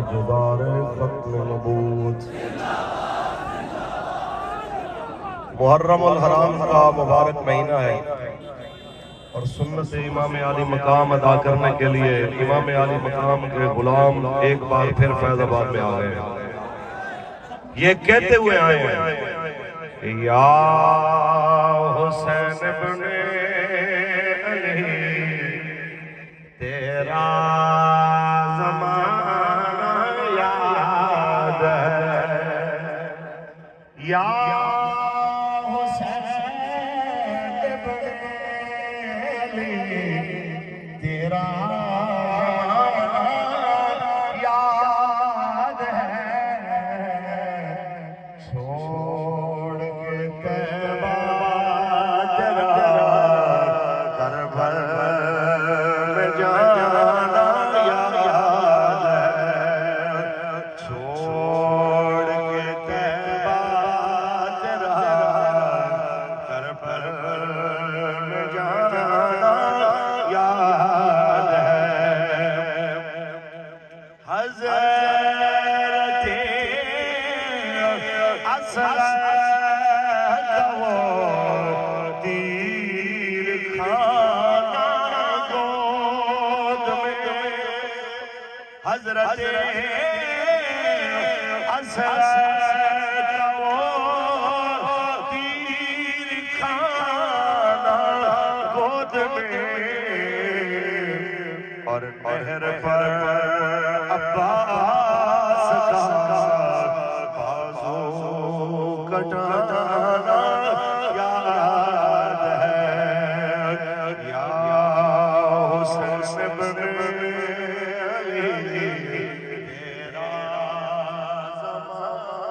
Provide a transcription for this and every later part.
ताजदार ख़त्म नबूत। मुहर्रम अल हराम का मुबारक महीना है और सुन्नत इमाम आली मकाम अदा करने के लिए इमाम आली मकाम के गुलाम एक बार फिर फैज़ाबाद में आ गए। ये कहते हुए आए हैं, या हुसैन इब्ने अली तेरा ज़माना याद है, या हुसैन इब्ने अली तेरा याद है, छोड़ के तैबा जरा करबल में जाना याद है, छोड़ के तैबा जरा करबल में जाना याद है। हज़रत असद का वो तीर खाना गोद में, हज़रत असद का वो तीर खाना गोद में, और नहर पर अब्बास का बाजू कटाना याद है, या हुसैन इब्ने अली तेरा ज़माना।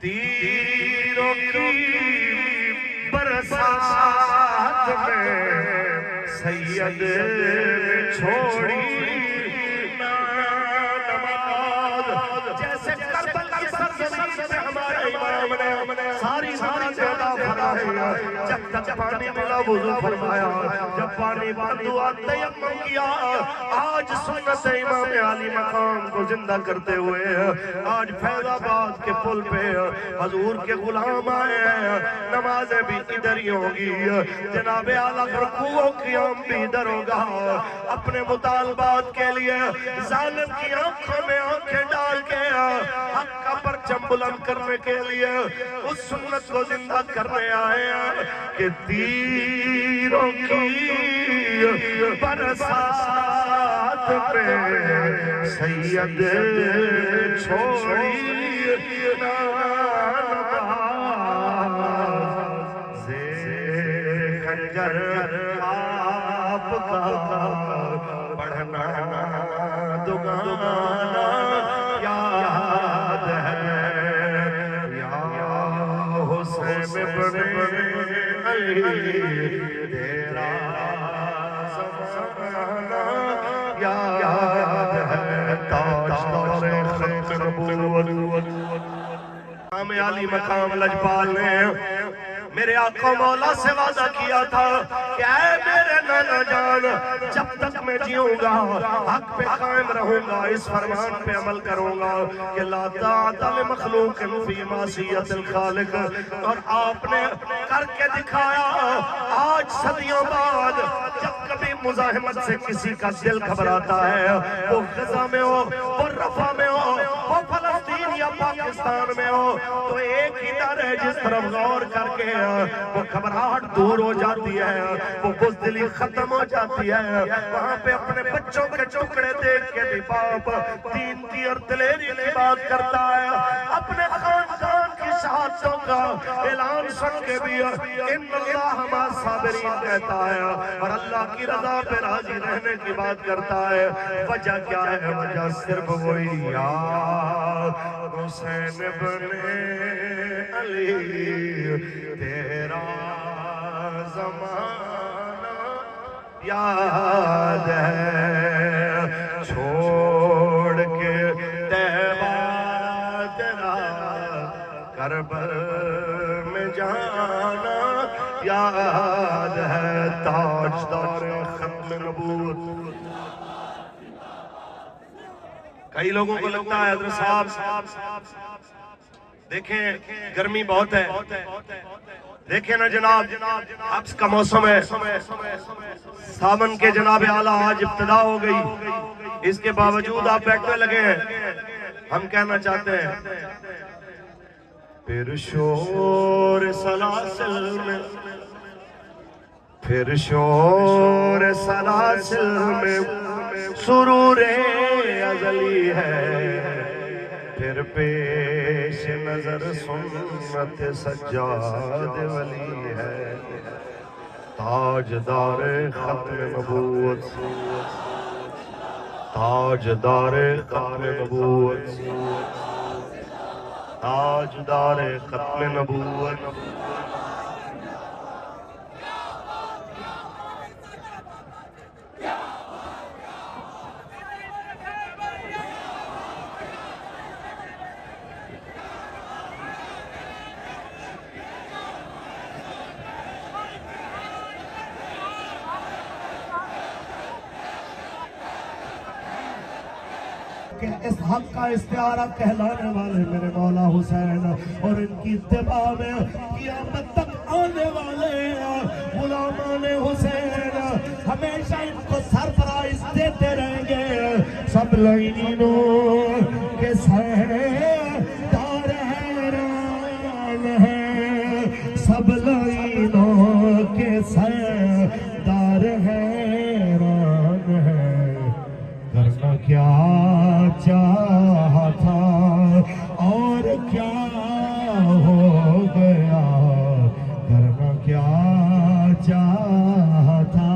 तीरों की बरसात में सैयद छोड़ी ना नमाज, जैसे करबल की सरजमीन पे हमारे इमाम ने सारी अदा फरमाई। जब तक पानी मिला वुज़ू फरमाया, जब पानी बंद हुआ तयम्मुम किया। आज सुन्नत इमाम आली मकाम को जिंदा करते हुए आज फैज़ाबाद के पुल पे हजूर के गुलाम आए हैं। नमाजें भी इधर ही होगी, जनाब आला रुकू क़ियाम भी इधर होगा। अपने मुतालबात के लिए जालिम की आंखों में आंखें डाल के हक का परचम बुलंद करने के लिए उस सुन्नत को जिंदा करने आए हैं कि तीरों की बरसात में सैयद छोड़ी ना नमाज़, खंजर आपका पढ़ना दुगाना याद है, या हुसैन इब्ने अली तेरा ज़माना याद है, ताजदार ख़त्म नबूवत। इमाम आली मकाम लजपाल ने मेरे आका मौला से वादा किया था कि ऐ मेरे नाना जान, जब तक मैं जीऊंगा हक पे कायम रहूंगा, इस फरमान पे अमल करूंगा कि ला ताअता लिमखलूक़िन फी मासियतिल खालिक। और आपने करके दिखाया। आज सदियों बाद जब कभी मुज़ाहिमत से किसी का दिल घबराता है, वो गज़ा में हो, वो रफ़ा में हो, वो फलस्तीन या पाकिस्तान में हो, तो एक ही डर है जिस तरफ गौर करके वो घबराहट दूर हो जाती है, वो बुज़दिली खत्म हो जाती है। वहाँ पे अपने बच्चों के टुकड़े देख के भी बाप दीन की और दिलेरी की बात करता है, अपने खानदान की शहादतों का ऐलान सुन के भी इन्नल्लाह मा साबिरीन कहता है और अल्लाह की रज़ा पे राजी रहने की बात करता है। वजह क्या है? वजह सिर्फ वही, या हुसैन इब्ने अली तेरा ज़माना याद है, छोड़ के तैबा तेरा करबल में जाना याद है, ताजदार ख़त्म नबूवत। کئی لوگوں کو لگتا ہے حضرت صاحب دیکھیں گرمی بہت ہے، دیکھیں نا جناب حبس کا موسم ہے، ساون کے جناب اعلیٰ آج ابتدا ہو گئی، اس کے باوجود آپ بیٹھنے لگے ہیں۔ ہم کہنا چاہتے ہیں پھر شور سلاسل میں، پھر شور سلاسل میں سرور ازلی ہے، پھر پیش نظر سنت سجاد ولی ہے، تاجدار ختم نبوت، تاجدار ختم نبوت، تاجدار ختم نبوت۔ کہ اس حق کا استعارہ کہلانے والے میرے مولا حسین اور ان کی اتباع میں قیامت تک آنے والے غلامان حسین ہمیشہ ان کو سرپرائز دیتے رہیں گے۔ سب لعینوں کے سردار حیران ہیں، سب لعینوں کے سردار حیران ہیں، کرنا کیا چاہا تھا اور کیا ہو گیا، کرنا کیا چاہا تھا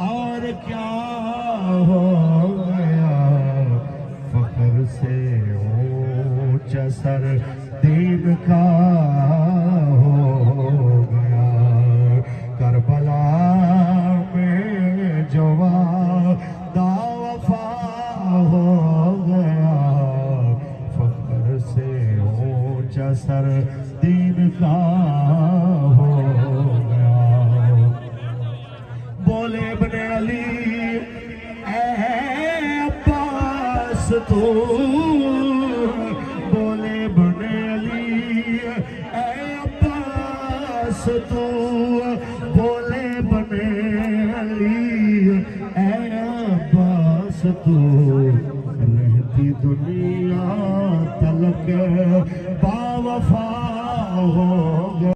اور کیا ہو گیا، فخر سے اونچا سر دین کا ہو گیا، کربلا میں جو وعدہ وفا ہو گیا، فخر سے اونچا سر دین کا ہو گیا۔ بولے ابن علی اے عباس تو، بولے ابن علی اے عباس تو، بولے ابن علی اے عباس تو، رہتی دنیا تلک با وفا ہو